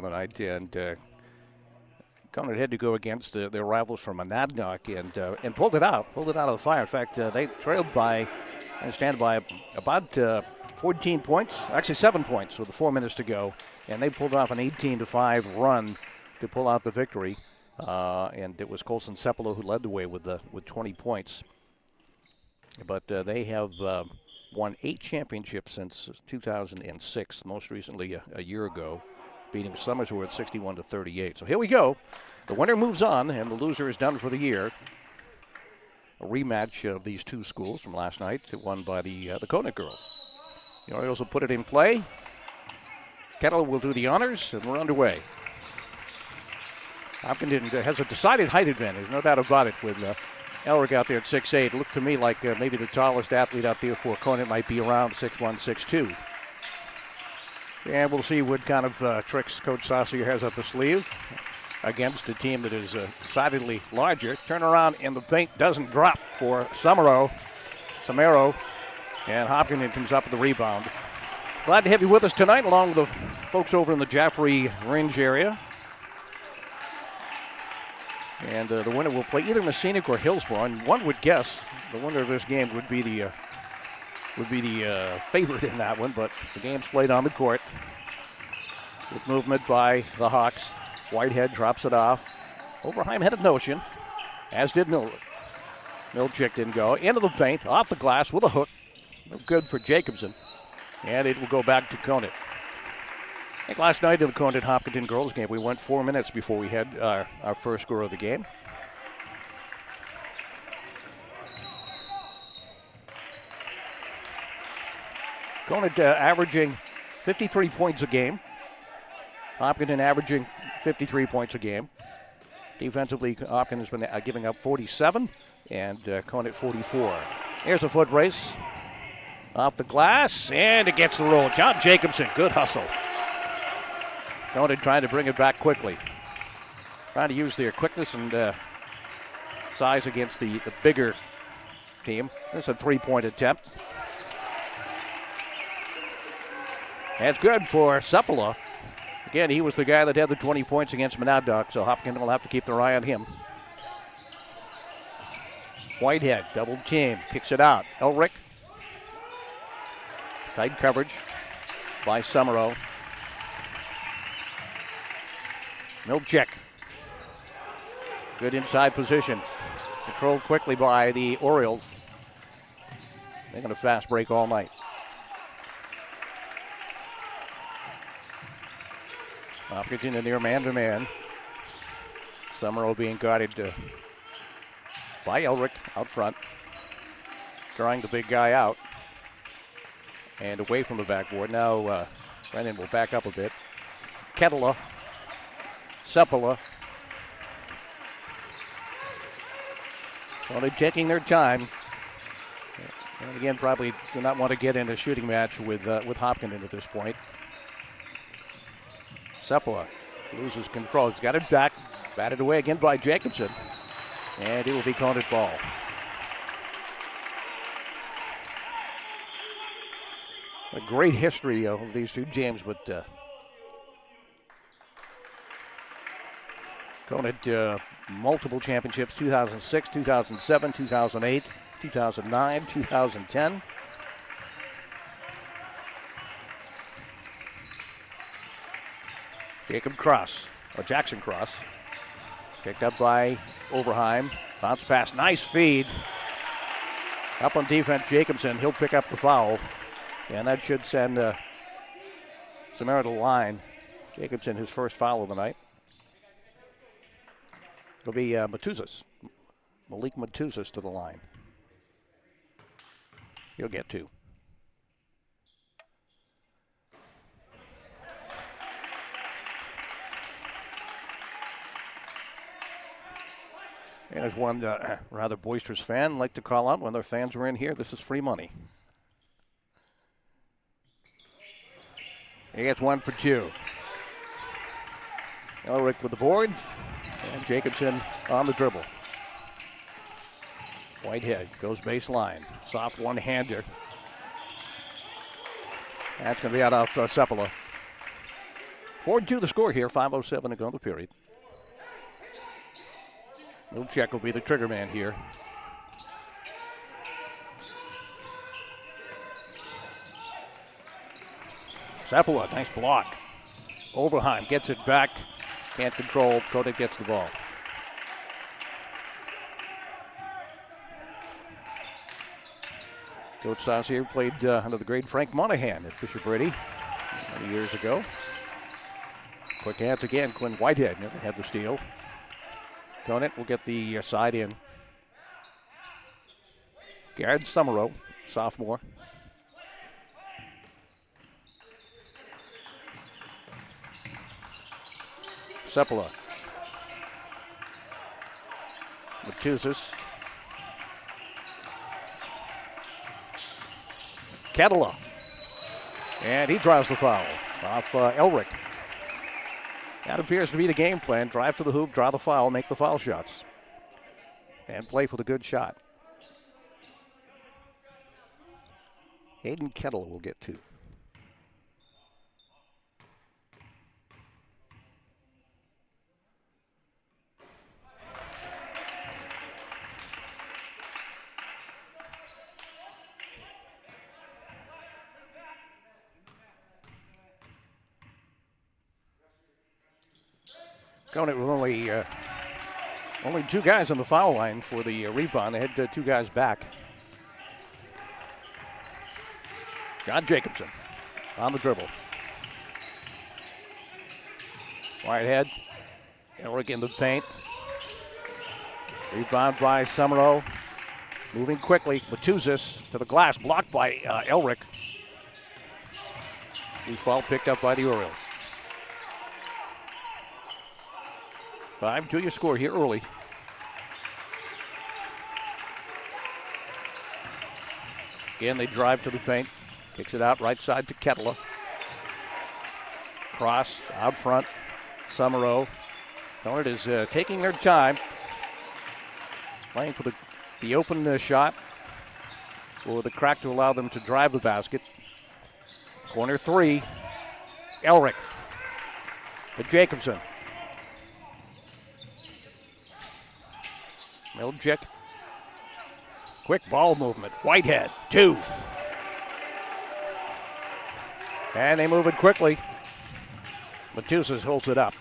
the night, and Conant had to go against their rivals from Monadnock and pulled it out of the fire. In fact, they trailed by, I understand, by about 14 points, actually 7 points with 4 minutes to go, and they pulled off an 18-5 run to pull out the victory. And it was Colson Cepolo who led the way with 20 points. But they have won 8 championships since 2006, most recently a year ago, beating Summersworth 61-38. So here we go. The winner moves on, and the loser is done for the year. A rematch of these two schools from last night, won by the Conant girls. The Orioles will put it in play. Kettle will do the honors, and we're underway. Hopkinton has a decided height advantage, no doubt about it, with Elric out there at 6'8". It looked to me like maybe the tallest athlete out there for Conant might be around 6'1", 6'2". And we'll see what kind of tricks Coach Saucier has up his sleeve against a team that is decidedly larger. Turnaround in the paint doesn't drop for Samaro, and Hopkinton comes up with the rebound. Glad to have you with us tonight, along with the folks over in the Jaffrey Range area. And the winner will play either Messinic or Hillsborough. And one would guess the winner of this game would be the favorite in that one. But the game's played on the court. Good movement by the Hawks. Whitehead drops it off. Oberheim had a notion, as did Milchick. Milchick didn't go. Into the paint, off the glass with a hook. No good for Jacobson. And it will go back to Conant. I think last night in the Conant Hopkinton girls game, we went 4 minutes before we had our first score of the game. Conant averaging 53 points a game. Hopkinton averaging 53 points a game. Defensively, Hopkinton has been giving up 47 and Conant 44. Here's a foot race. Off the glass, and it gets the roll. John Jacobson, good hustle. Conant trying to bring it back quickly. Trying to use their quickness and size against the bigger team. This is a three-point attempt. That's good for Cepolo. Again, he was the guy that had the 20 points against Monadnock, so Hopkinton will have to keep their eye on him. Whitehead, double team, kicks it out. Elric. Tight coverage by Summerall. Milchick. Good inside position. Controlled quickly by the Orioles. They're going to fast break all night. Hopkinton in there man-to-man. Summerall being guarded by Elric out front. Drawing the big guy out. And away from the backboard. Now Brennan will back up a bit. Kettler. Cepolo. So they're taking their time. And again, probably do not want to get in a shooting match with Hopkinton at this point. Cepolo loses control. He's got it back. Batted away again by Jacobson. And it will be Conant ball. A great history of these two teams, but Conant multiple championships, 2006, 2007, 2008, 2009, 2010. Jackson Cross. Picked up by Oberheim. Bounce pass, nice feed. Up on defense, Jacobson, he'll pick up the foul. And that should send Samara to the line. Jacobson, his first foul of the night. It'll be Malik Matuzas to the line. He'll get two. And as one rather boisterous fan like to call out when their fans were in here, this is free money. He gets one for two. Elric with the board, and Jacobson on the dribble. Whitehead goes baseline. Soft one-hander. That's going to be out of Cepolo. 4-2 the score here, 5:07 to go in the period. Milchek will be the trigger man here. Seppala, nice block. Oberheim gets it back. Can't control. Conant gets the ball. Coach Saucier played under the great Frank Monahan at Bishop Brady many years ago. Quick hands again. Quinn Whitehead never had the steal. Conant will get the side in. Garrett Summerow, sophomore. Seppala. Matuzis. Kettler. And he draws the foul off Elric. That appears to be the game plan. Drive to the hoop, draw the foul, make the foul shots. And play for the good shot. Hayden Kettler will get 2. Conant with only 2 guys on the foul line for the rebound. They had 2 guys back. John Jacobson on the dribble. Whitehead. Elric in the paint. Rebound by Summerow. Moving quickly. Matuzis to the glass. Blocked by Elric. Loose ball picked up by the Orioles. 5-2 your score here early. Again, they drive to the paint. Kicks it out right side to Kettler. Cross out front. Summerow. Conant is taking their time. Playing for the open shot. For the crack to allow them to drive the basket. Corner 3. Elric. To Jacobson. Milchek. Quick ball movement. Whitehead, 2. And they move it quickly. Matuzis holds it up.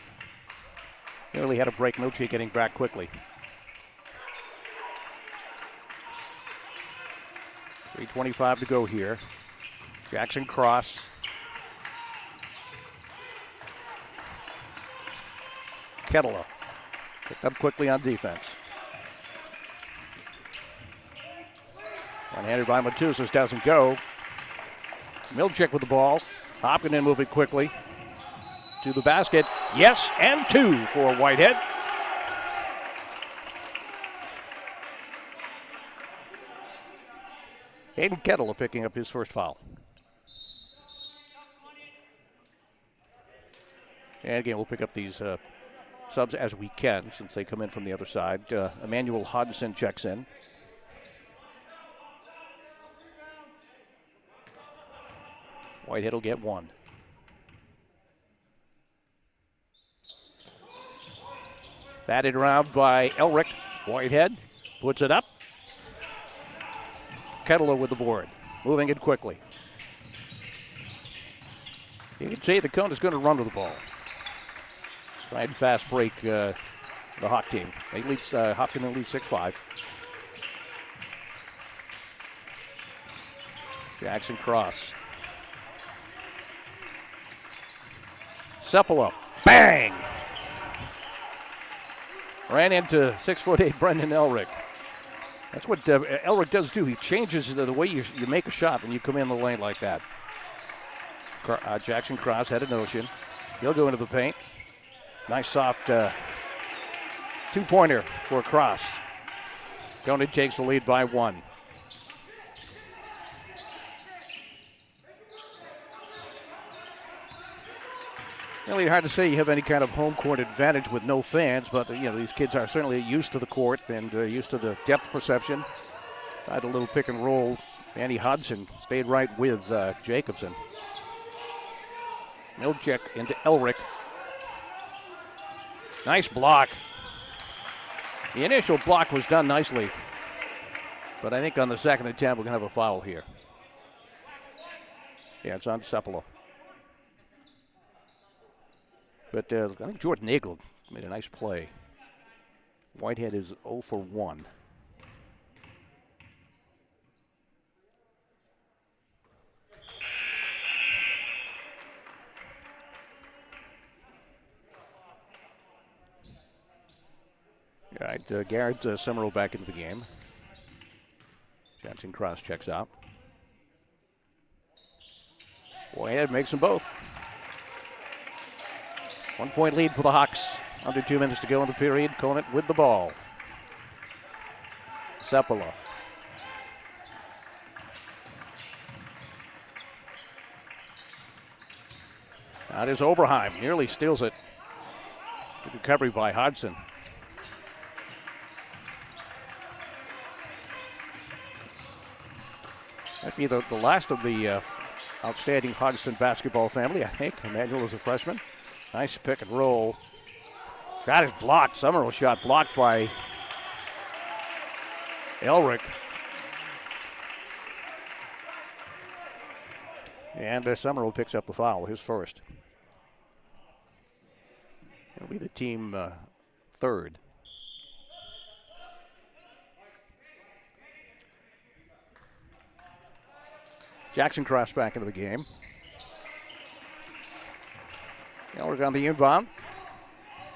Nearly had a break. Milchek getting back quickly. 3:25 to go here. Jackson cross. Kettler. Picked up quickly on defense. One-handed by Matuzis, doesn't go. Milchek with the ball. Hopkinton moving quickly to the basket. Yes, and 2 for Whitehead. Hayden Kettler picking up his first foul. And again, we'll pick up these subs as we can since they come in from the other side. Emmanuel Hodgson checks in. Whitehead will get 1. Batted around by Elric. Whitehead puts it up. Kettler with the board. Moving it quickly. You can see the Conant is going to run with the ball. Try and fast break the Hawk team. They lead, Hopkinton leads 6-5. Jackson cross. Seppala, bang! Ran into 6'8" Brendan Elric. That's what Elric does do. He changes the way you make a shot when you come in the lane like that. Jackson cross, headed notion. He'll go into the paint. Nice soft 2-pointer for a cross. Conant takes the lead by 1. Really hard to say you have any kind of home court advantage with no fans, but these kids are certainly used to the court and used to the depth perception. Tried a little pick and roll. Andy Hodgson stayed right with Jacobson. Milchek into Elric. Nice block. The initial block was done nicely. But I think on the second attempt, we're going to have a foul here. Yeah, it's on Sepala. But I think Jordan Nagel made a nice play. Whitehead is 0 for 1. All right, Garrett Summerall back into the game. Johnson Cross checks out. Whitehead makes them both. 1 point lead for the Hawks. Under 2 minutes to go in the period. Conant with the ball. Sepala. That is Oberheim. Nearly steals it. Good recovery by Hodgson. Might be the last of the outstanding Hodgson basketball family, I think. Emmanuel is a freshman. Nice pick and roll. Shot is blocked. Summerall shot blocked by Elric. And Summerall picks up the foul, his first. It'll be the team third. Jackson Cross back into the game. Elric on the inbound.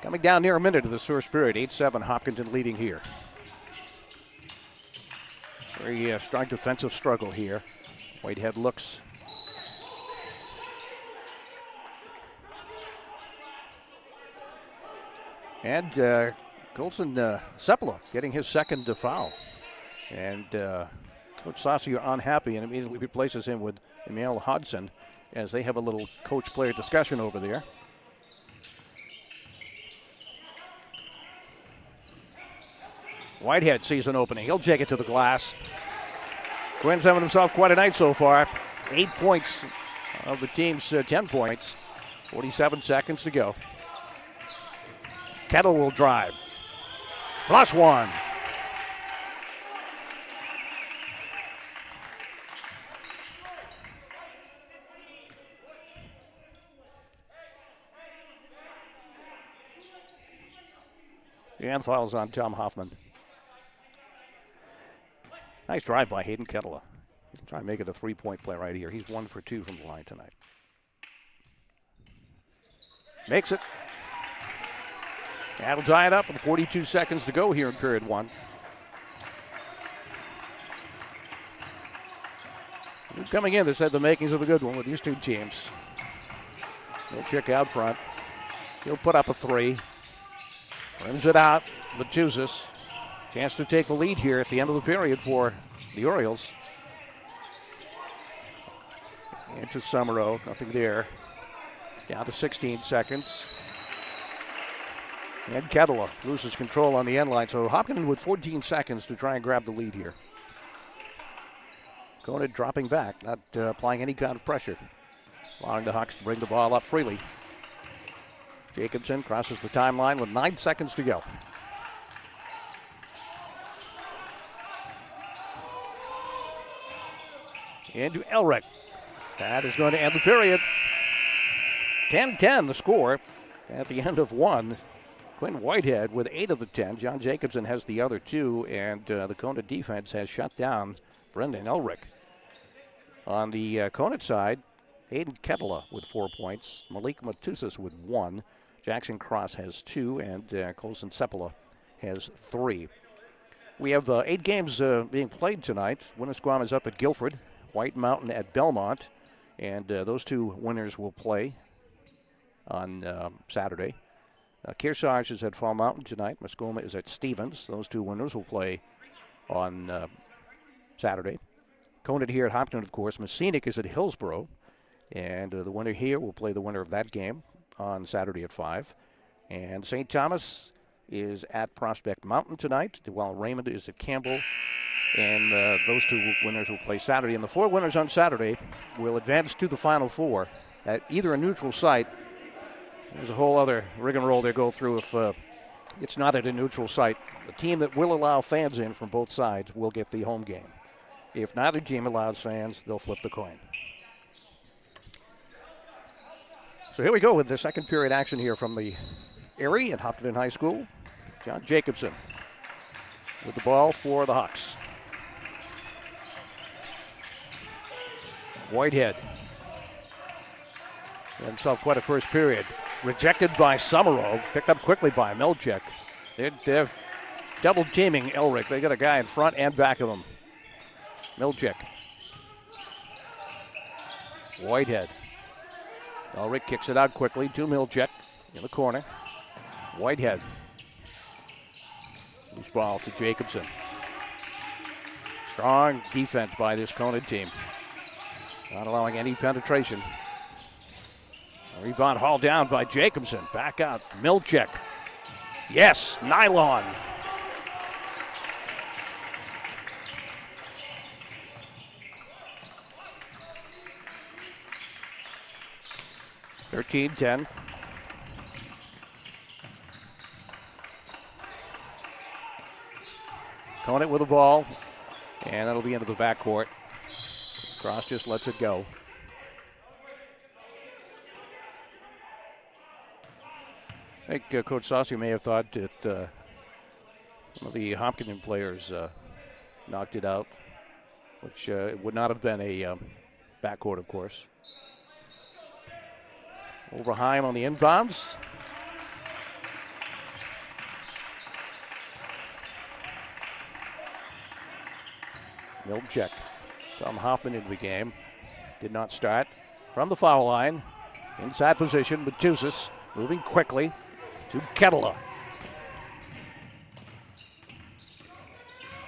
Coming down near a minute of the first period. 8-7, Hopkinton leading here. Very strong defensive struggle here. Whitehead looks. And Colson Sepala getting his second foul. And Coach Saucier unhappy and immediately replaces him with Emil Hodgson as they have a little coach-player discussion over there. Whitehead sees an opening. He'll take it to the glass. Quinn's having himself quite a night so far. 8 points of the team's 10 points. 47 seconds to go. Kettle will drive. +1. And fouls on Tom Hoffman. Nice drive by Hayden Kettle. He'll try and make it a 3-point play right here. He's 1 for 2 from the line tonight. Makes it. That'll tie it up with 42 seconds to go here in period 1. Coming in, this had the makings of a good one with these two teams. He'll check out front. He'll put up a 3. Rims it out, Matusas. Chance to take the lead here at the end of the period for the Orioles. Into Summerall, nothing there. Down to 16 seconds. And Kettle loses control on the end line, so Hopkinton with 14 seconds to try and grab the lead here. Conant dropping back, not applying any kind of pressure. Allowing the Hawks to bring the ball up freely. Jacobson crosses the timeline with 9 seconds to go. Into Elric. That is going to end the period. 10-10 the score at the end of 1. Quinn Whitehead with 8 of the 10. John Jacobson has the other 2, and the Conant defense has shut down Brendan Elric. On the Conant side, Hayden Kettle with 4 points. Malik Matusas with 1. Jackson Cross has 2, and Colson Sepala has 3. We have 8 games being played tonight. Winnisquam is up at Guilford, White Mountain at Belmont, and those 2 winners will play on Saturday. Kearsarge is at Fall Mountain tonight. Muskoma is at Stevens. Those 2 winners will play on Saturday. Conant here at Hopkinton, of course. Messinic is at Hillsborough, and the winner here will play the winner of that game on Saturday at 5. And St. Thomas is at Prospect Mountain tonight, while Raymond is at Campbell. And those 2 winners will play Saturday. And the 4 winners on Saturday will advance to the Final Four at either a neutral site. There's a whole other rigmarole they go through if it's not at a neutral site. The team that will allow fans in from both sides will get the home game. If neither team allows fans, they'll flip the coin. So here we go with the second period action here from the Erie at Hopkinton High School. John Jacobson with the ball for the Hawks. Whitehead had himself quite a first period. Rejected by Summerall, picked up quickly by Milchek. They're double teaming Elric. They got a guy in front and back of him. Milchek. Whitehead. Elric kicks it out quickly to Milchek in the corner. Whitehead. Loose ball to Jacobson. Strong defense by this Conant team. Not allowing any penetration. Rebound hauled down by Jacobson. Back out. Milchek. Yes, nylon. (13-10). Conant with the ball, and that'll be into the backcourt. Cross just lets it go. I think Coach Saucier may have thought that one of the Hopkinton players knocked it out, which would not have been a backcourt, of course. Overheim on the inbounds. Milchek. Tom Hoffman into the game. Did not start. From the foul line. Inside position, Matusas moving quickly to Kettler.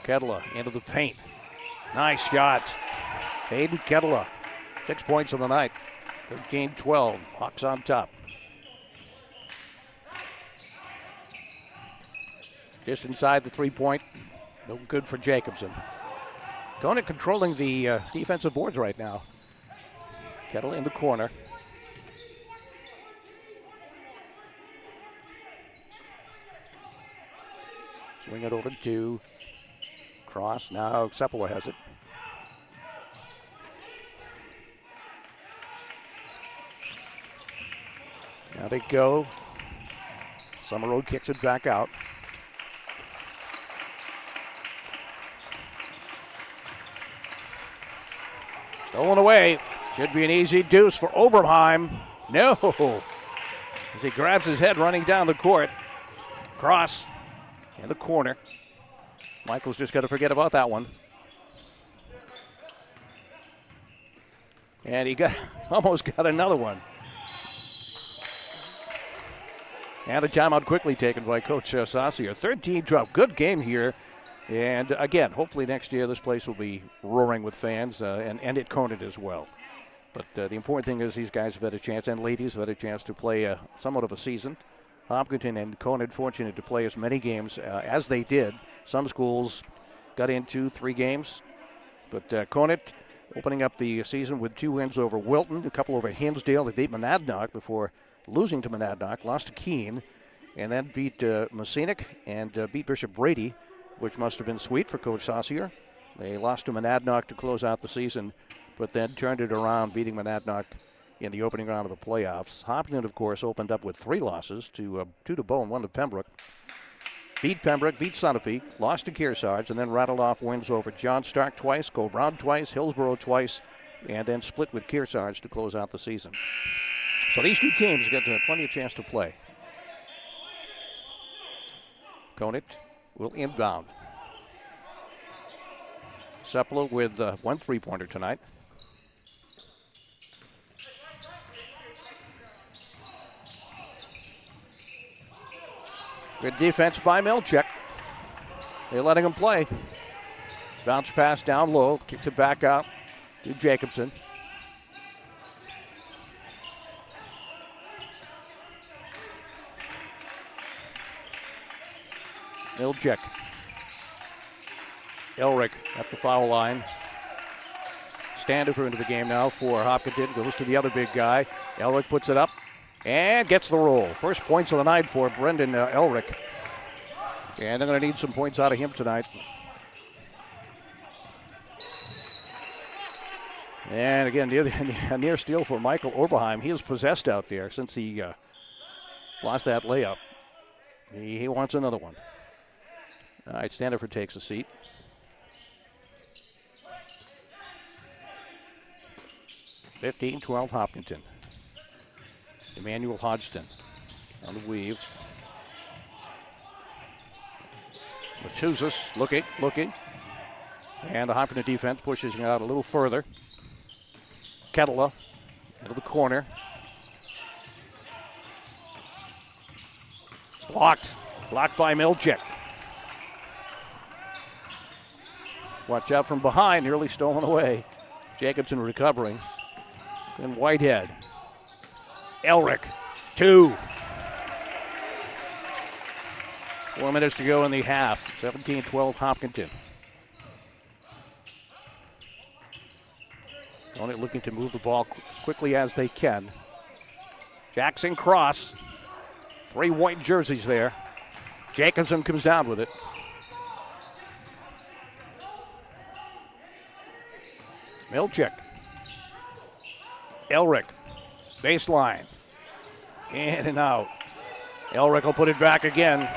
Kettler into the paint. Nice shot. Hayden Kettler. 6 points on the night. 13-12. Hawks on top. Just inside the 3-point. No good for Jacobson. Conant controlling the defensive boards right now. Kettle in the corner. Swing it over to Cross. Now Sepulveda has it. Now they go. Summerall kicks it back out. Stolen away. Should be an easy deuce for Oberheim. No. As he grabs his head running down the court. Cross in the corner. Michael's just got to forget about that one. And he almost got another one. And a timeout quickly taken by Coach Saucier. 13-12. Good game here. And again, hopefully next year this place will be roaring with fans and at Conant as well. But the important thing is these guys have had a chance, and ladies have had a chance to play somewhat of a season. Hopkinton and Conant fortunate to play as many games as they did. Some schools got into 3 games. But Conant opening up the season with 2 wins over Wilton, a couple over Hinsdale. They beat Monadnock before losing to Monadnock, lost to Keene, and then beat Messinic and beat Bishop Brady, which must have been sweet for Coach Saucier. They lost to Monadnock to close out the season, but then turned it around, beating Monadnock in the opening round of the playoffs. Hopkinton, of course, opened up with 3 losses, 2 to Bow and 1 to Pembroke. Beat Pembroke, beat Sunapee, lost to Kearsarge, and then rattled off wins over John Stark twice, Go Brown twice, Hillsborough twice, and then split with Kearsarge to close out the season. So these 2 teams get plenty of chance to play. Conant will inbound. Sepulveda with 1 3-pointer tonight. Good defense by Milchek. They're letting him play. Bounce pass down low, kicks it back out to Jacobson. Milchek. Elric at the foul line. Standifer into the game now for Hopkinton. Goes to the other big guy. Elric puts it up and gets the roll. First points of the night for Brendan Elric. And they're going to need some points out of him tonight. And again, a near steal for Michael Oberheim. He is possessed out there since he lost that layup. He wants another one. All right, Standiford takes a seat. (15-12) Hopkinton. Emmanuel Hodgson on the weave. Matusas looking. And the Hopkinton defense pushes him out a little further. Kettler into the corner. Blocked by Milchek. Watch out from behind, nearly stolen away. Jacobson recovering. And Whitehead. Elric, 2. 4 minutes to go in the half. 17-12 Hopkinton. Conant looking to move the ball as quickly as they can. Jackson cross. 3 white jerseys there. Jacobson comes down with it. Milchek. Elric. Baseline. In and out. Elric will put it back again.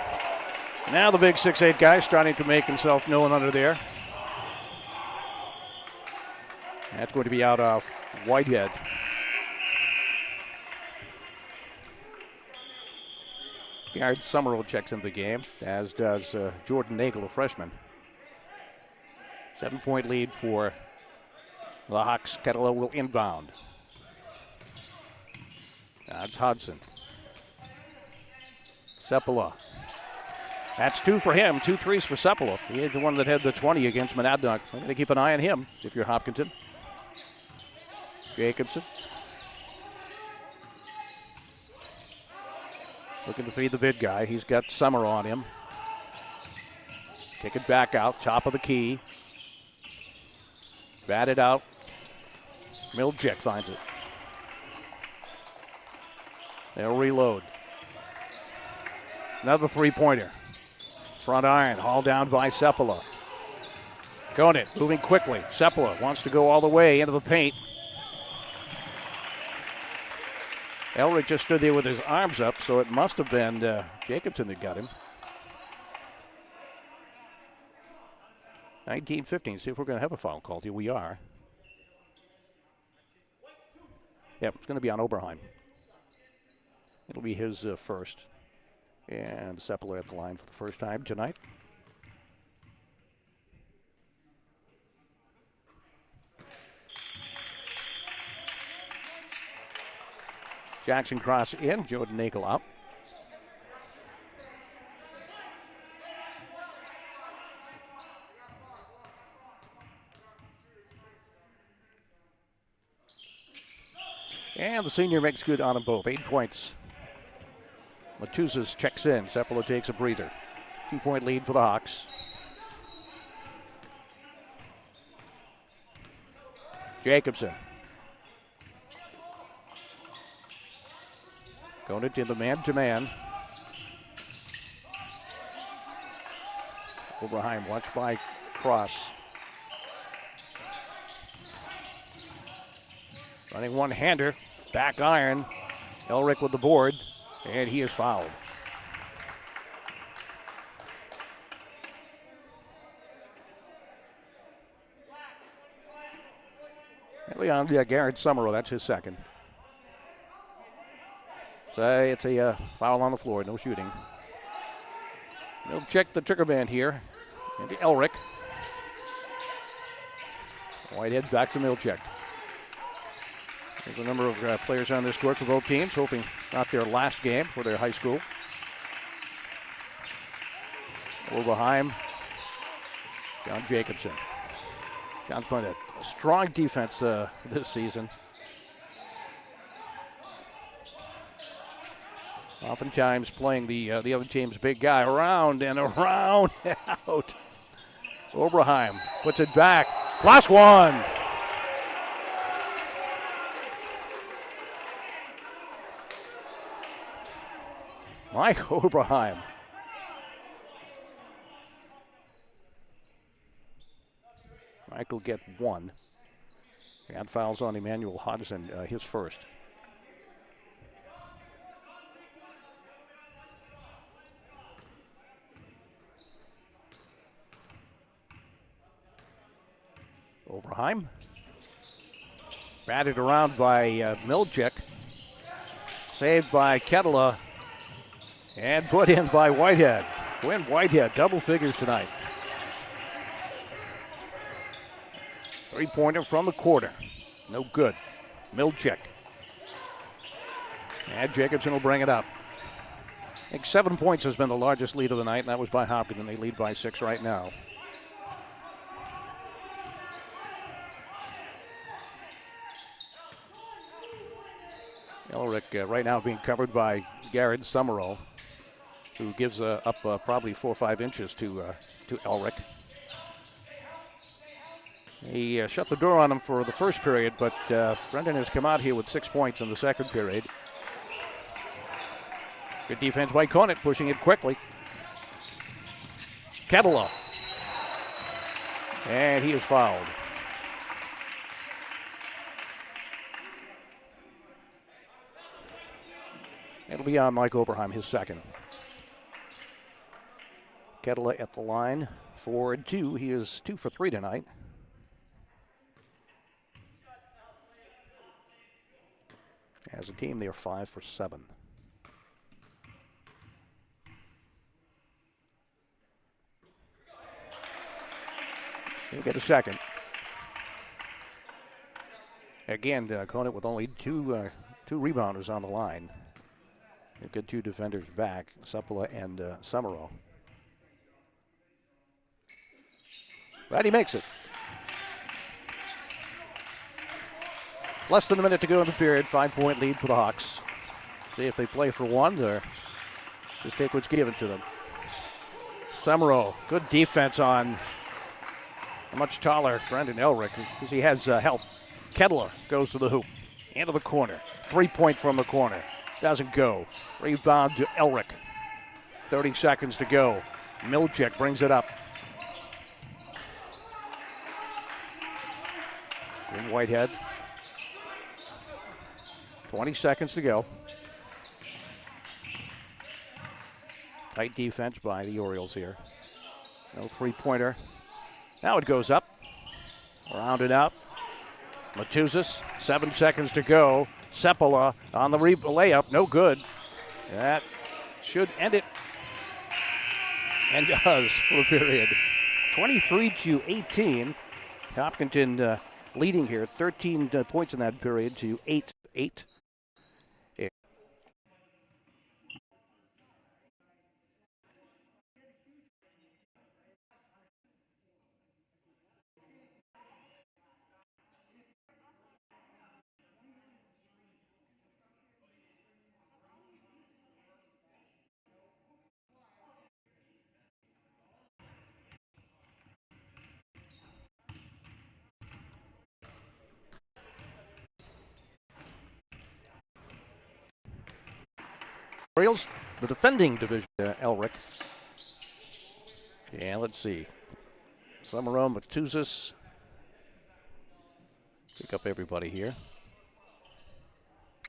Now the big 6'8" guy starting to make himself known under there. That's going to be out of Whitehead. Garrett Summerall checks into the game, as does Jordan Nagel, a freshman. 7-point lead for the Hawks. Kettler will inbound. That's Hodgson. Seppala. That's 2 for him. 2 threes for Seppala. He is the one that had the 20 against Monadnock. So I'm going to keep an eye on him if you're Hopkinton. Jacobson. Looking to feed the big guy. He's got Summer on him. Kick it back out. Top of the key. Batted out. Milchek finds it. They'll reload. Another 3-pointer. Front iron, hauled down by Seppala. Conant moving quickly. Seppala wants to go all the way into the paint. Elric just stood there with his arms up, so it must have been Jacobson that got him. 19-15. See if we're going to have a foul called here. We are. Yep, it's going to be on Oberheim. It'll be his first. And Seppala at the line for the first time tonight. Jackson cross in, Jordan Nagel out. And the senior makes good on them both. 8 points. Matusas checks in. Seppala takes a breather. 2-point lead for the Hawks. Jacobson. Conant in the man-to-man. Oberheim watched by Cross. Running one-hander. Back iron. Elric with the board. And he is fouled. Leon Garrett Summerall, that's his second. It's a foul on the floor, no shooting. They'll check the trigger band here. Into Elric. Whitehead back to Milchek. There's a number of players on this court for both teams, hoping not their last game for their high school. Oberheim. John Jacobson. John's playing a strong defense this season. Oftentimes playing the other team's big guy around and around and out. Oberheim puts it back. Last one. Mike Oberheim. Mike will get one. And fouls on Emmanuel Hodgson, his first. Oberheim. Batted around by Milczyk. Saved by Kettler. And put in by Whitehead. Quinn Whitehead, double figures tonight. Three-pointer from the quarter. No good. Milczyk. And Jacobson will bring it up. I think 7 points has been the largest lead of the night, and that was by Hopkinton. They lead by 6 right now. Elric right now being covered by Garrett Summerall, who gives up probably 4 or 5 inches to Elric. He shut the door on him for the first period, but Brendan has come out here with 6 points in the second period. Good defense by Conant, pushing it quickly. Kettler. And he is fouled. It'll be on Mike Oberheim, his second. Kettler at the line for 2. He is 2 for 3 tonight. As a team, they are 5 for 7. He'll get a second. Again, Conant with only two rebounders on the line. They've got 2 defenders back, Suppola and Summerall. But he makes it. Less than a minute to go in the period. 5-point lead for the Hawks. See if they play for one or just take what's given to them. Summerall, good defense on a much taller Brendan Elric because he has help. Kettler goes to the hoop. Into the corner. 3-point from the corner. Doesn't go. Rebound to Elric. 30 seconds to go. Milczyk brings it up. In Whitehead. 20 seconds to go. Tight defense by the Orioles here. No three-pointer. Now it goes up. Rounded out. Matuzis, 7 seconds to go. Sepala on the layup, no good. That should end it. And does for the period. 23-18. Hopkinton leading here. 13 points in that period to 8. Orioles, the defending division, Elric. Yeah, let's see. Summerall, Matuzis. Pick up everybody here.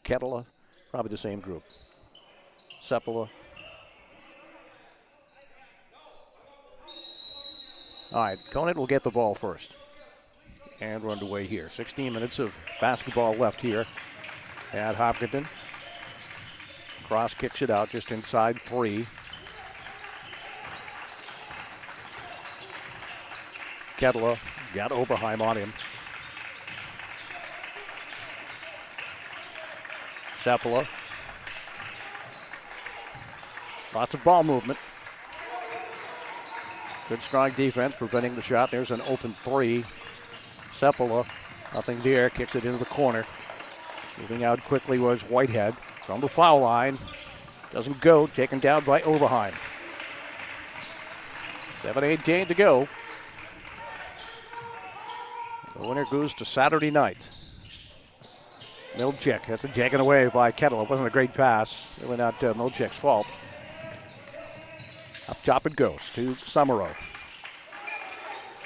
Kettler, probably the same group. Sepala. All right, Conant will get the ball first. And we're underway here. 16 minutes of basketball left here at Hopkinton. Cross kicks it out just inside 3. Kettler got Oberheim on him. Sepala. Lots of ball movement. Good strong defense preventing the shot. There's an open 3. Sepala, nothing there, kicks it into the corner. Moving out quickly was Whitehead. From the foul line, doesn't go, taken down by Oberheim. 7:18 to go. The winner goes to Saturday night. Milczyk has it taken away by Kettler. It wasn't a great pass. Really not Milczyk's fault. Up top it goes to Summerall.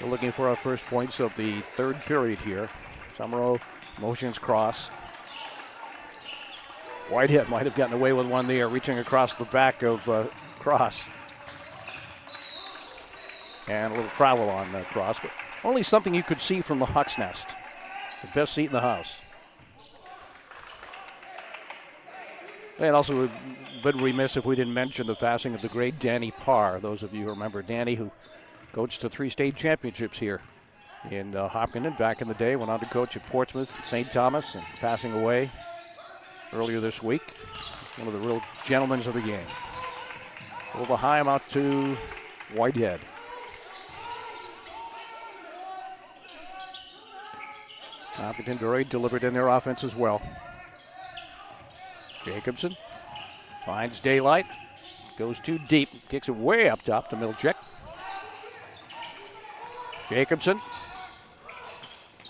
We're looking for our first points of the third period here. Summerall motions cross. Whitehead might have gotten away with one there, reaching across the back of Cross. And a little travel on Cross, but only something you could see from the Hawk's Nest. The best seat in the house. And also, we've been remiss if we didn't mention the passing of the great Danny Parr. Those of you who remember Danny, who coached to 3 state championships here in Hopkinton back in the day, went on to coach at Portsmouth, St. Thomas, and passing away earlier this week. One of the real gentlemen of the game. Over high, I'm out to Whitehead. Hopkinton very deliberate in their offense as well. Jacobson finds daylight, goes too deep, kicks it way up top to Milchek. Jacobson,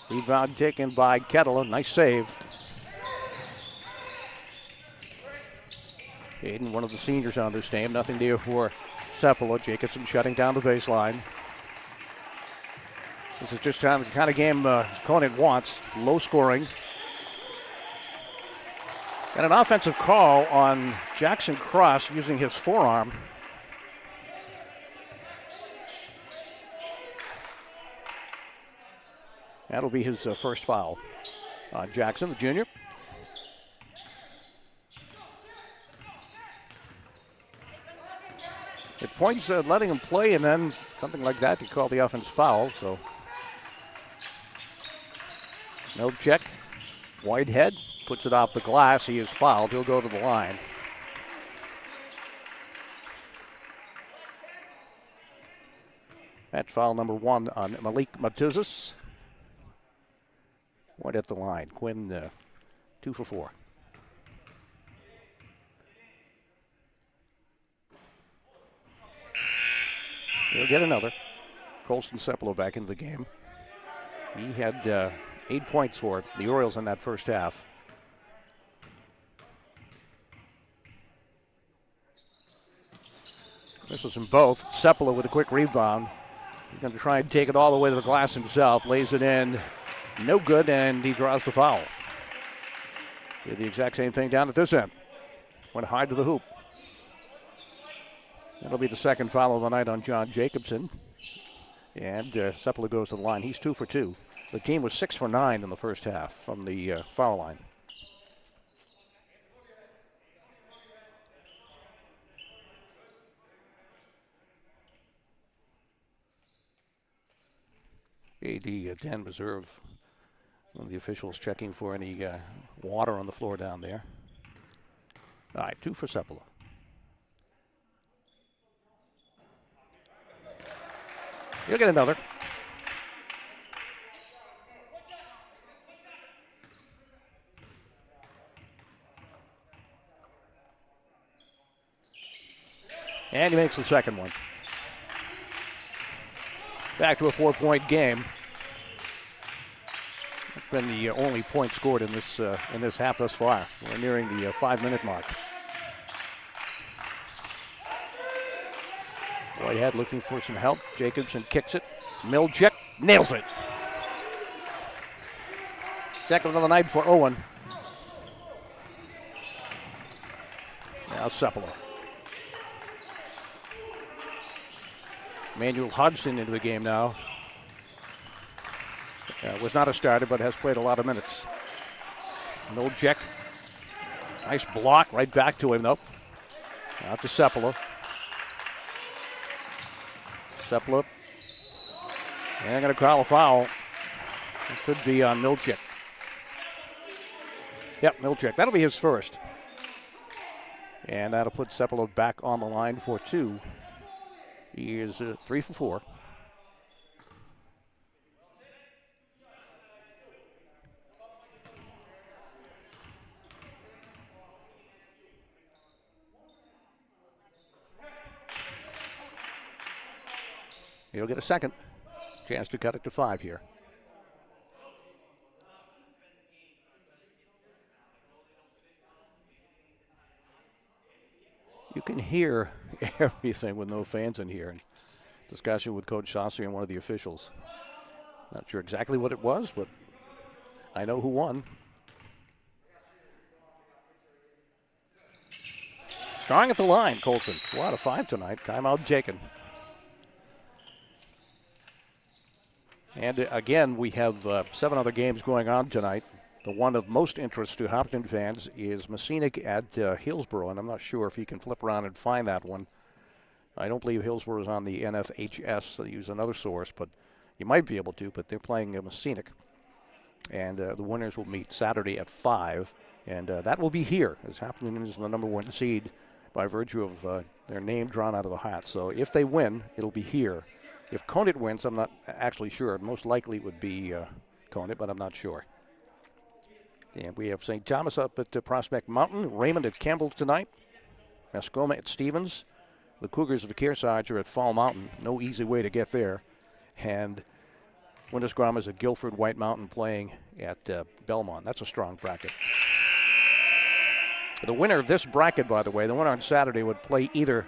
rebound taken by Kettle, nice save. Hayden, one of the seniors on this team, nothing there for Sepulveda. Jacobson shutting down the baseline. This is just the kind of game Conant wants, low scoring. And an offensive call on Jackson Cross using his forearm. That'll be his first foul on Jackson, the junior. At points, letting him play, and then something like that to call the offense foul. So, Milchek, Whitehead puts it off the glass. He is fouled. He'll go to the line. That's foul number 1 on Malik Matuzis. Right at the line. Quinn, 2 for 4. He'll get another. Colston Sepulveda back into the game. He had 8 points for the Orioles in that first half. This was them both. Sepulveda with a quick rebound. He's going to try and take it all the way to the glass himself. Lays it in. No good, and he draws the foul. Did the exact same thing down at this end. Went high to the hoop. That'll be the second foul of the night on John Jacobson. And Sepulveda goes to the line. He's 2 for 2. The team was 6 for 9 in the first half from the foul line. AD Dan Reserve, one of the officials checking for any water on the floor down there. All right, 2 for Sepulveda. You'll get another. And he makes the second one. Back to a 4-point game. That's been the only point scored in this half thus far. We're nearing the 5-minute mark. Whitehead looking for some help. Jacobson kicks it. Milchek nails it. Second of the night for Owen. Now Sepulveda. Manuel Hodgson into the game now. Was not a starter, but has played a lot of minutes. Milchek. Nice block right back to him, though. Out to Sepulveda. Sepulveda. And they're going to call a foul. It could be on Milchek. Yep, Milchek. That'll be his first. And that'll put Sepulveda back on the line for 2. He is 3 for 4. He'll get a second chance to cut it to 5 here. You can hear everything with no fans in here. Discussion with Coach Saucy and one of the officials. Not sure exactly what it was, but I know who won. Strong at the line, Colson. 4 out of 5 tonight. Timeout taken. And again, we have 7 other games going on tonight. The one of most interest to Hopkinton fans is Messinic at Hillsborough, and I'm not sure if you can flip around and find that one. I don't believe Hillsborough is on the NFHS, so they use another source, but you might be able to, but they're playing Messinic. And the winners will meet Saturday at 5, and that will be here, as Hopkinton is the number 1 seed by virtue of their name drawn out of the hat. So if they win, it'll be here. If Conant wins, I'm not actually sure. Most likely it would be Conant, but I'm not sure. And we have St. Thomas up at Prospect Mountain, Raymond at Campbell tonight, Mascoma at Stevens. The Cougars of Kearsarge are at Fall Mountain. No easy way to get there. And Winduscrum is at Guilford White Mountain playing at Belmont. That's a strong bracket. The winner of this bracket, by the way, the winner on Saturday would play either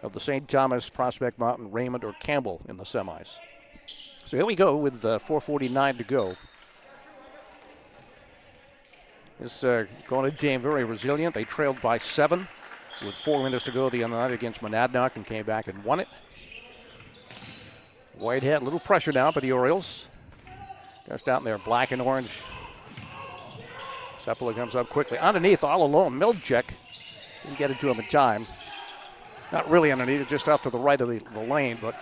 of the St. Thomas, Prospect Mountain, Raymond, or Campbell in the semis. So here we go with 4:49 to go. This Conant team very resilient. They trailed by 7 with 4 minutes to go the other night against Monadnock and came back and won it. Whitehead, a little pressure now by the Orioles. Just out there, black and orange. Seppala comes up quickly. Underneath, all alone, Milchek. Didn't get it to him in time. Not really underneath, just off to the right of the lane, but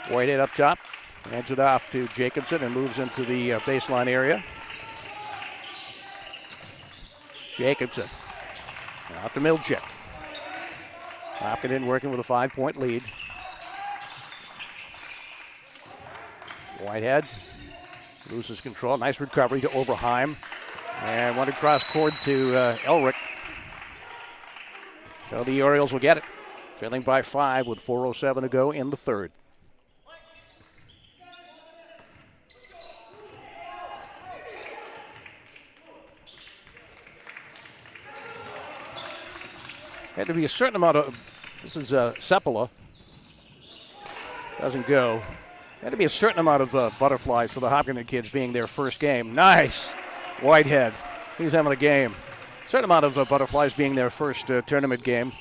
Whitehead up top. Hands it off to Jacobson and moves into the baseline area. Jacobson. Out to Milchek. Hopkinton working with a 5-point lead. Whitehead loses control. Nice recovery to Oberheim. And one across court to Elric. So the Orioles will get it. Trailing by 5 with 4:07 to go in the third. Had to be a certain amount of, this is Seppala. Doesn't go. Had to be a certain amount of butterflies for the Hopkinton kids being their first game. Nice. Whitehead. He's having a game. Certain amount of butterflies being their first tournament game.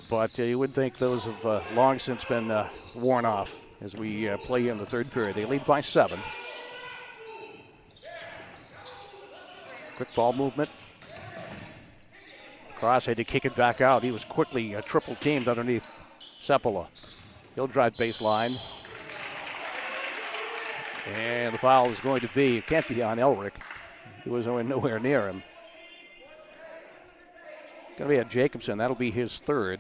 But you would think those have long since been worn off as we play in the third period. They lead by 7. Quick ball movement. Cross had to kick it back out. He was quickly triple teamed underneath Seppala. He'll drive baseline. And the foul is going to be, it can't be on Elric. He was nowhere near him. Going to be at Jacobson. That'll be his third.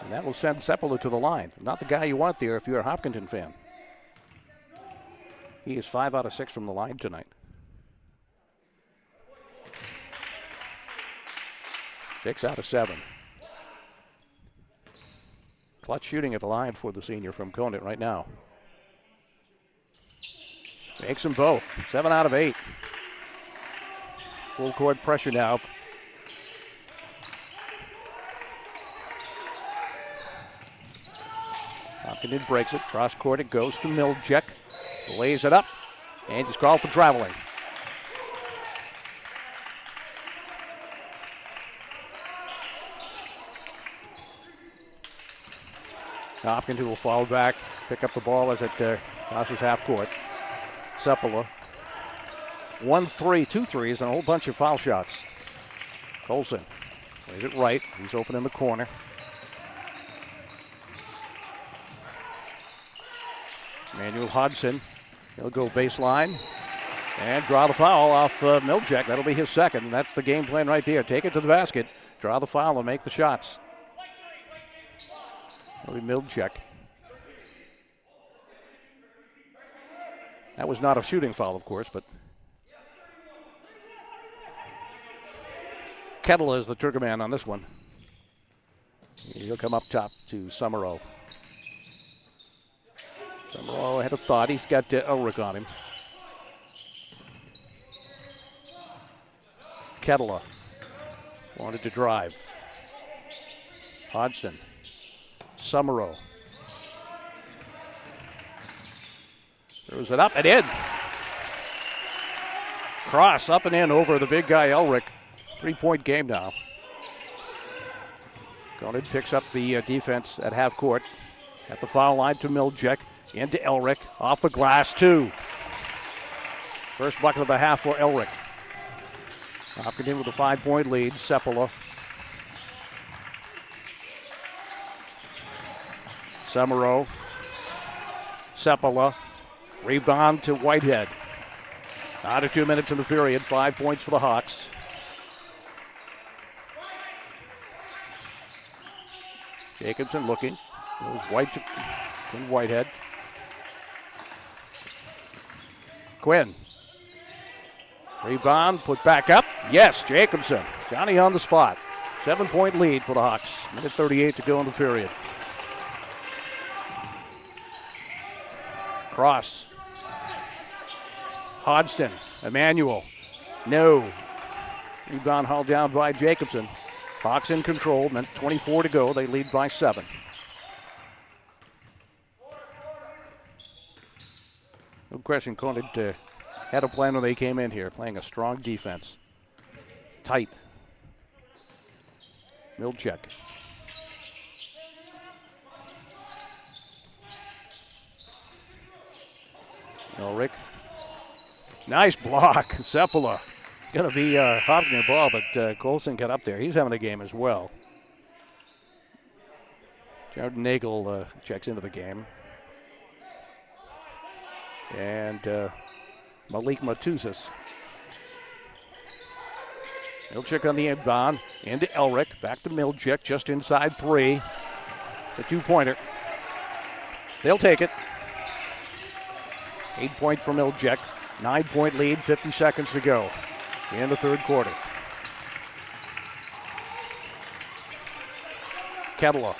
And that will send Seppala to the line. Not the guy you want there if you're a Hopkinton fan. He is 5 out of 6 from the line tonight. 6 out of 7. Clutch shooting at the line for the senior from Conant right now. Makes them both. 7 out of 8. Full court pressure now. Hopkinton breaks it. Cross court it goes to Milchek. Lays it up. And he's called for traveling. Hopkinton will fall back, pick up the ball as it crosses half court. Seppala. 1-3, 2 threes, and a whole bunch of foul shots. Colson plays it right. He's open in the corner. Manuel Hodgson. He'll go baseline and draw the foul off Milchek. That'll be his second. That's the game plan right there. Take it to the basket, draw the foul, and make the shots. That'll be Milchek. That was not a shooting foul, of course, but Kettle is the trigger man on this one. He'll come up top to Summerall. Summerall had a thought. He's got Elric on him. Ketela wanted to drive. Hodgson. Summerall. Throws it up and in. Cross up and in over the big guy Elric. 3-point game now. Conant picks up the defense at half court. At the foul line to Miljek. Into Elric. Off the glass, 2. First bucket of the half for Elric. Hopkinton with a 5-point lead. Seppala. Summerall. Seppala. Rebound to Whitehead. Out of 2 minutes in the period. 5 points for the Hawks. Jacobson looking. Goes Whitehead. Quinn. Rebound, put back up. Yes, Jacobson. Johnny on the spot. 7-point lead for the Hawks. Minute 38 to go in the period. Cross. Hodgson. Emmanuel. No. Rebound hauled down by Jacobson. Hawks in control. Minute 24 to go. They lead by 7. No question, Conant had a plan when they came in here, playing a strong defense. Tight. Miljek. Elric. Nice block. Seppala. Going to be Hopkinton ball, but Colson got up there. He's having a game as well. Jared Nagel checks into the game. And Malik Matuzis. Miljek on the inbound. Into Elric. Back to Miljek, just inside 3. It's a 2-pointer. They'll take it. 8-point for Miljek. 9-point lead, 50 seconds to go in the third quarter. Ketela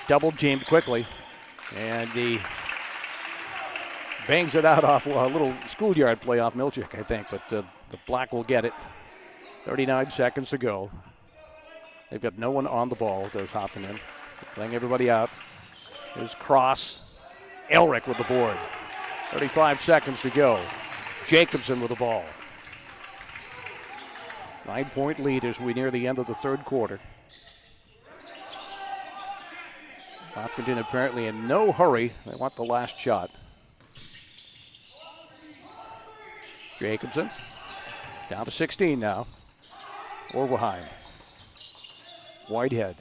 double teamed quickly. And the bangs it out off a little schoolyard play off Miljek, I think, but the Black will get it. 39 seconds to go. They've got no one on the ball, does Hopkinton. Playing everybody out. Here's Cross. Elric with the board. 35 seconds to go. Jacobson with the ball. 9-point lead as we near the end of the third quarter. Hopkinton apparently in no hurry. They want the last shot. Jacobson down to 16 now. Or behind. Whitehead.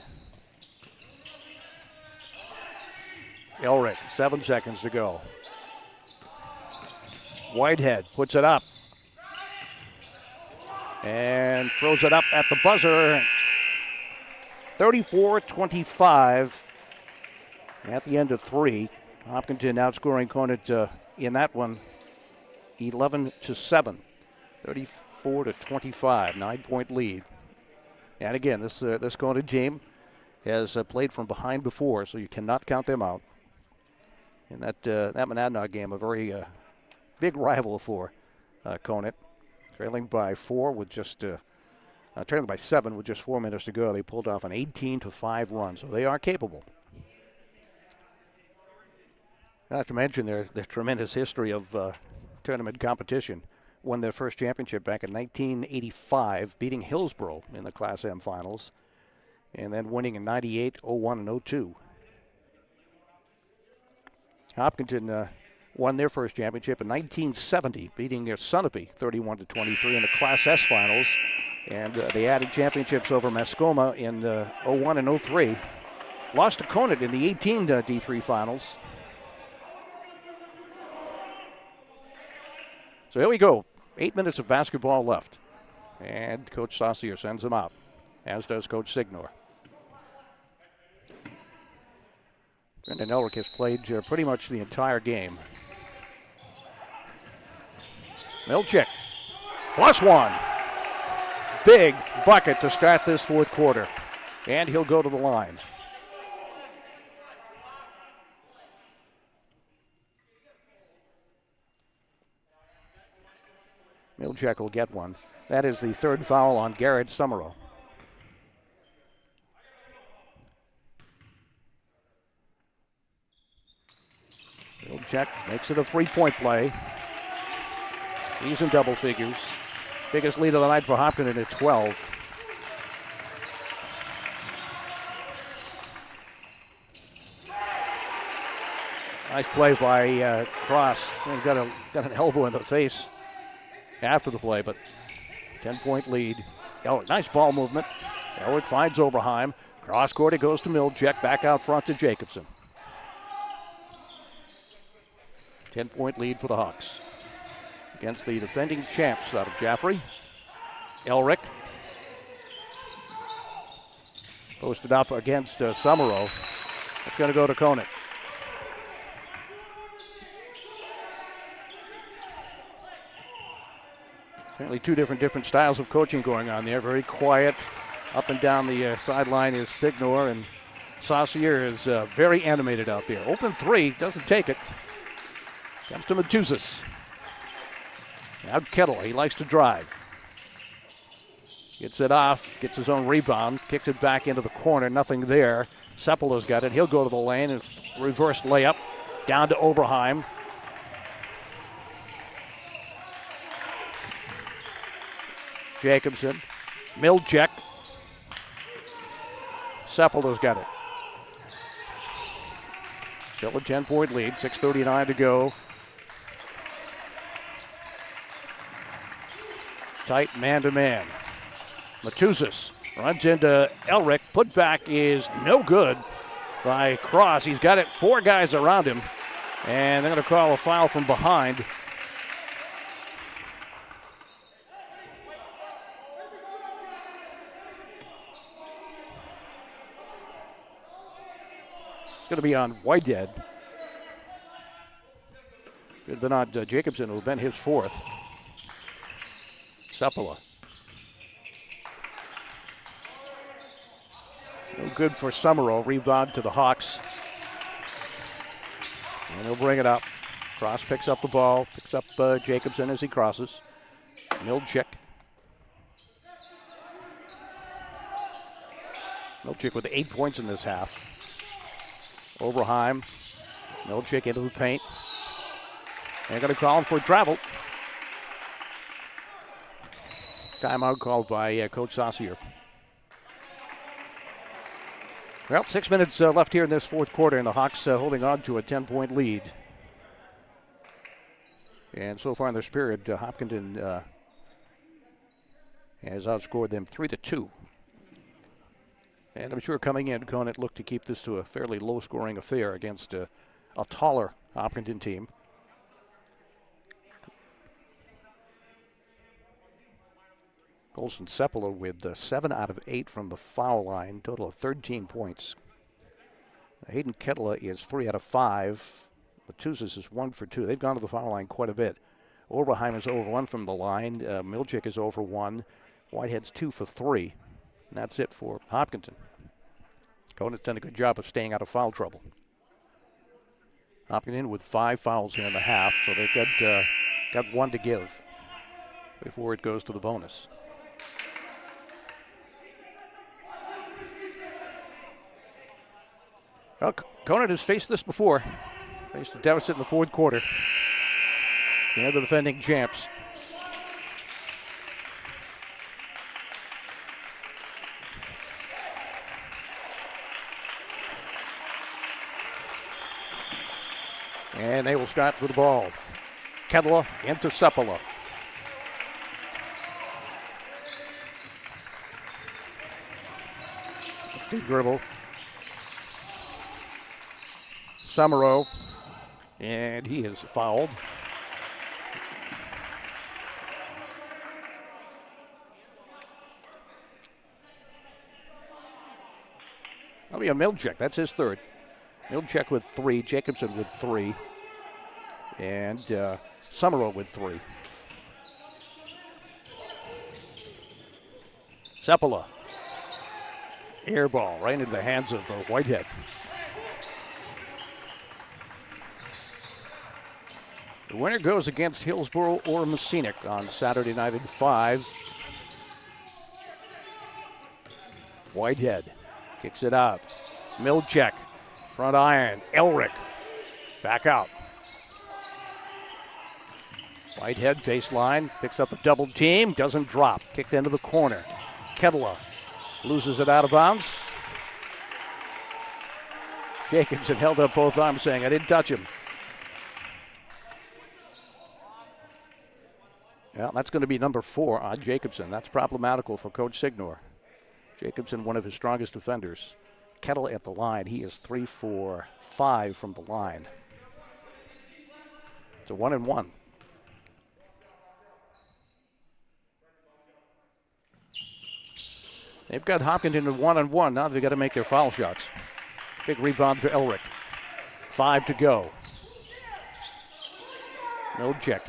Elric, 7 seconds to go. Whitehead puts it up. And throws it up at the buzzer. 34-25 at the end of 3. Hopkinton outscoring Conant in that one 11-7. 34-25, 9-point lead. And again, this Conant team has played from behind before, so you cannot count them out. In that Monadnock game, a very big rival for Conant. Trailing by 7 with just 4 minutes to go. They pulled off an 18-5 run, so they are capable. Not to mention their tremendous history of tournament competition. Won their first championship back in 1985, beating Hillsborough in the Class M finals, and then winning in 98, 01, and 02. Hopkinton won their first championship in 1970, beating their Sunapee 31-23 in the Class S finals, and they added championships over Mascoma in 01 and 03. Lost to Conant in the 18 D3 finals. So here we go. 8 minutes of basketball left. And Coach Saucier sends them out, as does Coach Signor. Brendan Elric has played pretty much the entire game. Miljek, +1. Big bucket to start this fourth quarter. And he'll go to the line. Miljek will get one. That is the third foul on Garrett Summerall. Check makes it a three-point play. He's in double figures. Biggest lead of the night for Hopkinton at 12. Nice play by Cross. He got an elbow in the face after the play, but 10-point lead. Nice ball movement. Elwood finds Oberheim. Cross court, it goes to Milchek. Back out front to Jacobson. 10-point lead for the Hawks against the defending champs out of Jaffrey. Elric posted up against Summerall. It's going to go to Conant. Certainly two different styles of coaching going on there. Very quiet. Up and down the sideline is Signor, and Saucier is very animated out there. Open three, doesn't take it. Comes to Matuzis. Now Kettle, he likes to drive. Gets it off, gets his own rebound, kicks it back into the corner, nothing there. Seppala's got it, he'll go to the lane and reverse layup. Down to Oberheim. Jacobson, Milchek. Seppala's got it. Still a 10-point lead, 6:39 to go. Tight man-to-man. Matuzis runs into Elric. Putback is no good by Cross. He's got it, four guys around him, and they're going to call a foul from behind. It's going to be on Whitehead. It had been on Jacobson, who had been his fourth. Seppala. No good for Summerall. Rebound to the Hawks. And he'll bring it up. Cross picks up the ball. Picks up Jacobson as he crosses. Milchek. Milchek with 8 points in this half. Oberheim. Milchek into the paint. They're going to call him for travel. Timeout called by Coach Saucier. Well, 6 minutes left here in this fourth quarter, and the Hawks holding on to a 10-point lead. And so far in this period, Hopkinton has outscored them 3-2. And I'm sure coming in, Conant looked to keep this to a fairly low-scoring affair against a taller Hopkinton team. Colson Seppala with 7 out of 8 from the foul line, total of 13 points. Hayden Kettle is 3 out of 5. Matuzis is 1 for 2. They've gone to the foul line quite a bit. Oberheim is over 1 from the line. Milchek is over 1. Whitehead's 2 for 3. And that's it for Hopkinton. Conant's done a good job of staying out of foul trouble. Hopkinton with 5 fouls here in the half, so they've got 1 to give before it goes to the bonus. Well, Conant has faced this before. Faced a deficit in the fourth quarter. They're the defending champs. And they will start with the ball. Kettle into Seppala. Big dribble. Summerall, and he is fouled. That'll be a Milchek. That's his third. Milchek with 3, Jacobson with 3, and Summerall with 3. Seppala. Air ball right into the hands of Whitehead. The winner goes against Hillsborough or Messinic on Saturday night at 5. Whitehead kicks it out. Milchek, front iron. Elric, back out. Whitehead, baseline, picks up the double team, doesn't drop. Kicked into the corner. Kettler loses it out of bounds. Jacobson held up both arms saying, I didn't touch him. Well, that's going to be number 4 on Jacobson. That's problematical for Coach Signor. Jacobson, one of his strongest defenders. Kettle at the line. He is 3 for 5 from the line. It's a 1-1. They've got Hopkinton at 1-1. Now they've got to make their foul shots. Big rebound for Elric. 5 to go. Milchek.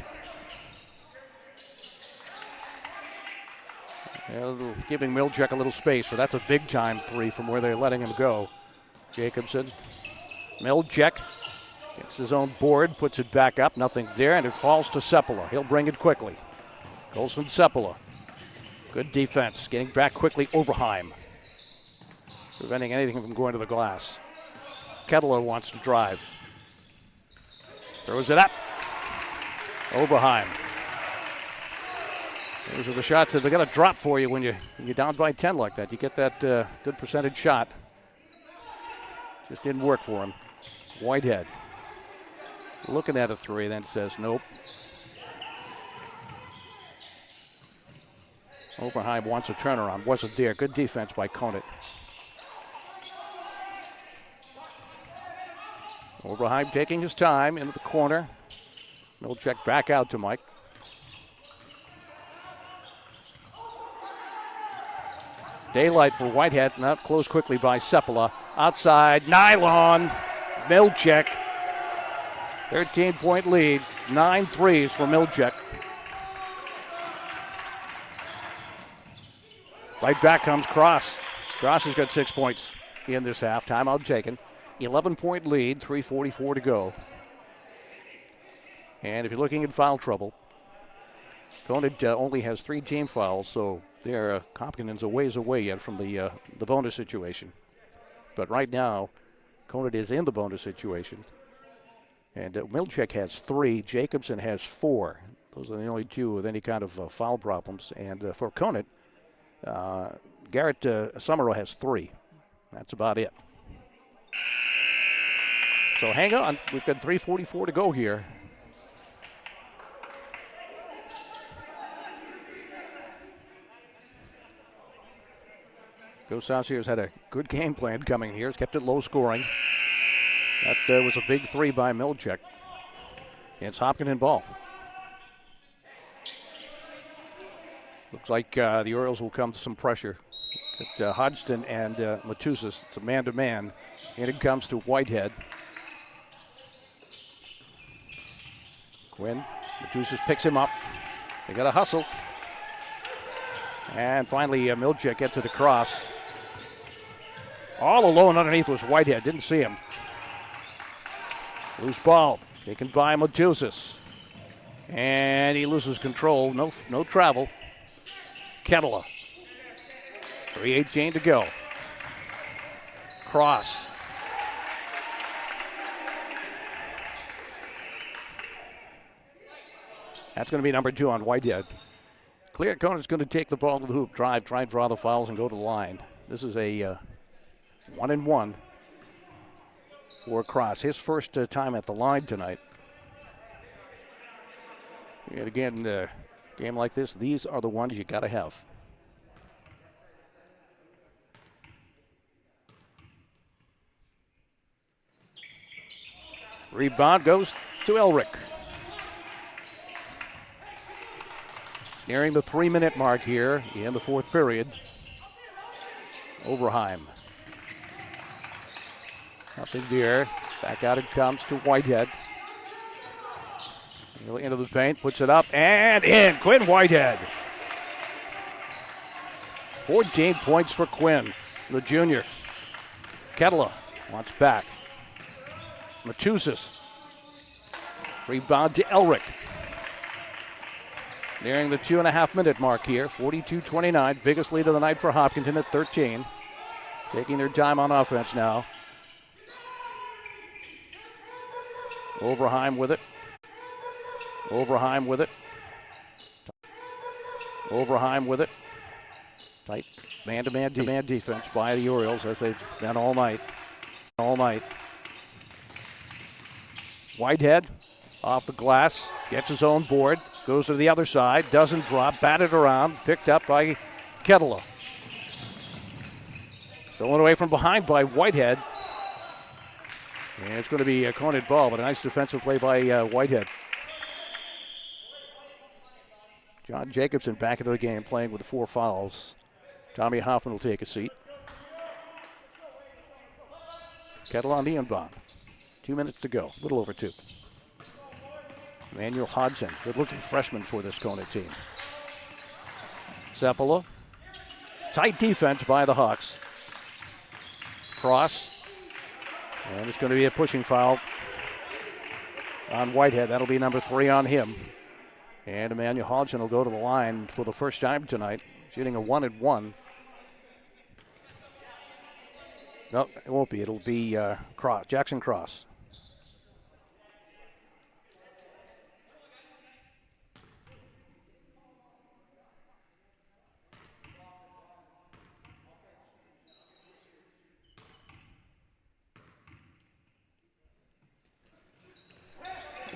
Giving Milchek a little space, so that's a big-time 3 from where they're letting him go. Jacobson. Milchek gets his own board, puts it back up, nothing there, and it falls to Seppala. He'll bring it quickly. Colson Seppala. Good defense, getting back quickly. Oberheim, preventing anything from going to the glass. Kettler wants to drive. Throws it up. Oberheim. Those are the shots that they're going to drop for you when you're down by 10 like that. You get that good percentage shot. Just didn't work for him. Whitehead looking at a 3, then says nope. Oberheim wants a turnaround. Wasn't there. Good defense by Conant. Oberheim taking his time into the corner. Milchek back out to Mike. Daylight for Whitehead, not closed quickly by Seppala. Outside, Nylon, Milchek. 13-point lead, 9 threes for Milchek. Right back comes Cross. Cross has got 6 points in this half. Timeout taken. 11-point lead, 3:44 to go. And if you're looking at foul trouble, Conant only has 3 team fouls, so they're Hopkinton's a ways away yet from the bonus situation. But right now, Conant is in the bonus situation. And Milchek has 3. Jacobson has 4. Those are the only 2 with any kind of foul problems. And for Conant, Garrett Summerall has 3. That's about it. So hang on. We've got 3:44 to go here. Coach Saucier's had a good game plan coming here. He's kept it low scoring. That was a big 3 by Milchek. It's Hopkinton ball. Looks like the Orioles will come to some pressure. At Hodgson and Matusas, it's a man-to-man. And it comes to Whitehead. Quinn, Matusas picks him up. They got to hustle. And finally, Milchek gets it across. All alone underneath was Whitehead. Didn't see him. Loose ball taken by Matusas. And he loses control. No travel. Kettler. 3:18 to go. Cross. That's going to be number 2 on Whitehead. Clear Conant's going to take the ball to the hoop, drive, try and draw the fouls, and go to the line. This is a 1-1 for Cross. His first time at the line tonight. And again, a game like this, these are the ones you got to have. Rebound goes to Elric. Nearing the 3-minute mark here in the 4th period. Oberheim. Nothing there. Back out it comes to Whitehead. Into the paint, puts it up and in. Quinn Whitehead. 14 points for Quinn, the junior. Kettler wants back. Matusas. Rebound to Elric. Nearing the 2.5-minute mark here. 42-29. Biggest lead of the night for Hopkinton at 13. taking their time on offense now. Oberheim with it. Oberheim with it. Oberheim with it. Tight man-to-man defense by the Orioles as they've done all night. Whitehead off the glass, gets his own board, goes to the other side, doesn't drop, batted around, picked up by Kettler. Stolen away from behind by Whitehead. And it's going to be a Conant ball, but a nice defensive play by Whitehead. John Jacobson back into the game playing with the 4 fouls. Tommy Hoffman will take a seat. Kettle on the inbound. 2 minutes to go, a little over 2. Emmanuel Hodgson, good-looking freshman for this Conant team. Sepala. Tight defense by the Hawks. Cross. And it's going to be a pushing foul on Whitehead. That'll be number 3 on him. And Emmanuel Hodgson will go to the line for the first time tonight, shooting a 1-1. No, it won't be. It'll be Jackson Cross.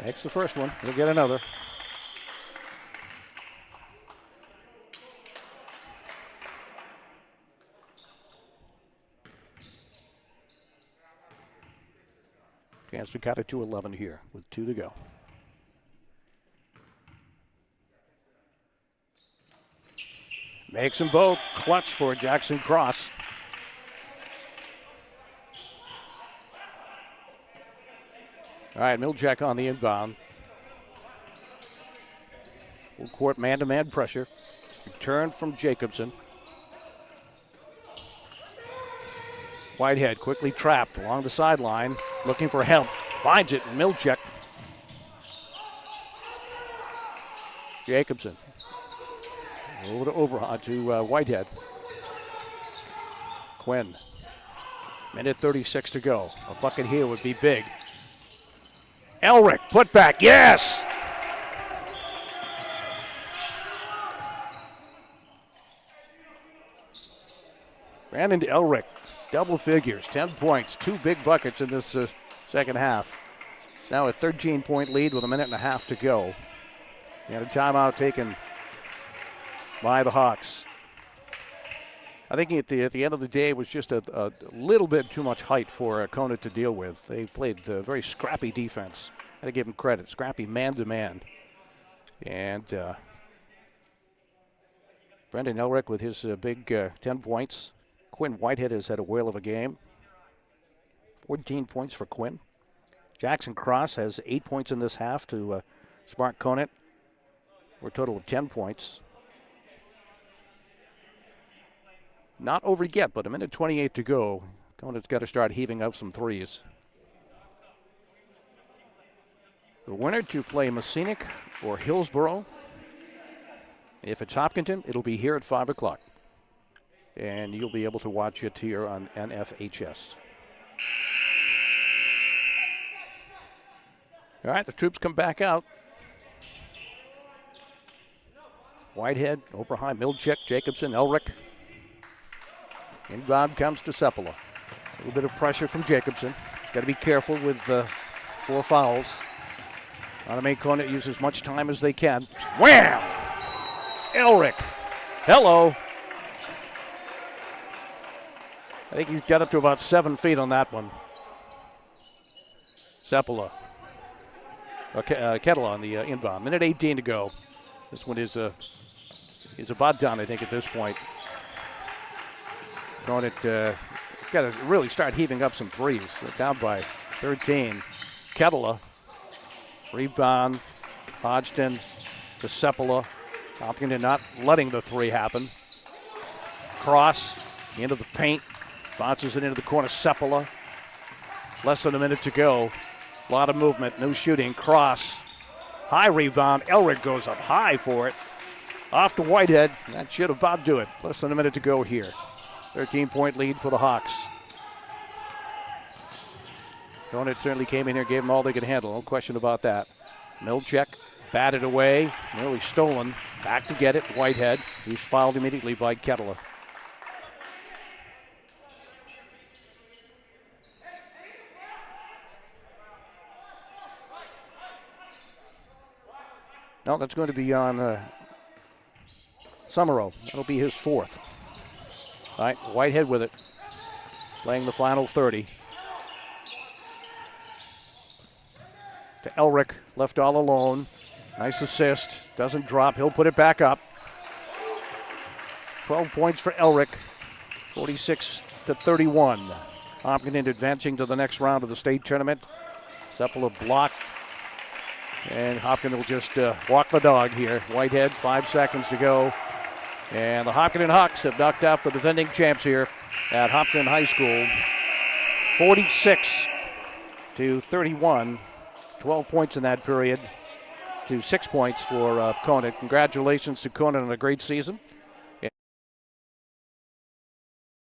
Makes the first one. He'll get another. Chance to cut it to 11 here with 2 to go. Makes them both. Clutch for Jackson Cross. All right, Miljack on the inbound. Full court man-to-man pressure. Return from Jacobson. Whitehead quickly trapped along the sideline, looking for help. Finds it, Miljack. Jacobson. Over to Whitehead. Quinn. Minute 36 to go. A bucket here would be big. Elric, put back, yes! Brandon Elric, double figures, 10 points, 2 big buckets in this second half. It's now a 13-point lead with a minute and a half to go. And a timeout taken by the Hawks. I think at the end of the day, it was just a little bit too much height for Conant to deal with. They played very scrappy defense. Got to give them credit. Scrappy man-to-man. And Brendan Elric with his big 10 points. Quinn Whitehead has had a whale of a game. 14 points for Quinn. Jackson Cross has 8 points in this half to spark Conant. For a total of 10 points. Not over yet, but a minute 28 to go. Conant's got to start heaving up some threes. The winner to play Messinic or Hillsborough. If it's Hopkinton, it'll be here at 5 o'clock. And you'll be able to watch it here on NFHS. All right, the troops come back out. Whitehead, Oberheim, Miljack, Jacobson, Elric. Inbound comes to Sepala. A little bit of pressure from Jacobson. He's got to be careful with 4 fouls. Want to make Conant use as much time as they can. Wham! Elric. Hello. I think he's got up to about 7 feet on that one. Sepala. Kettle on the inbound. Minute 18 to go. This one is about done, I think, at this point. Conant has got to really start heaving up some threes. They're down by 13. Kettler. Rebound. Hodgson to Sepala. Hopkinton not letting the 3 happen. Cross into the paint. Bounces it into the corner. Sepala. Less than a minute to go. A lot of movement. No shooting. Cross. High rebound. Elric goes up high for it. Off to Whitehead. That should about do it. Less than a minute to go here. 13-point lead for the Hawks. Conant certainly came in here, gave them all they could handle. No question about that. Milchek batted away, nearly stolen. Back to get it, Whitehead. He's fouled immediately by Kettler. No, that's going to be on Summerall. That'll be his fourth. All right, Whitehead with it. Playing the final 30. To Elric, left all alone. Nice assist. Doesn't drop. He'll put it back up. 12 points for Elric. 46-31. Hopkinton advancing to the next round of the state tournament. Sepala blocked. And Hopkinton will just walk the dog here. Whitehead, 5 seconds to go. And the Hopkinton Hawks have knocked out the defending champs here at Hopkinton High School. 46-31. 12 points in that period to 6 points for Conant. Congratulations to Conant on a great season.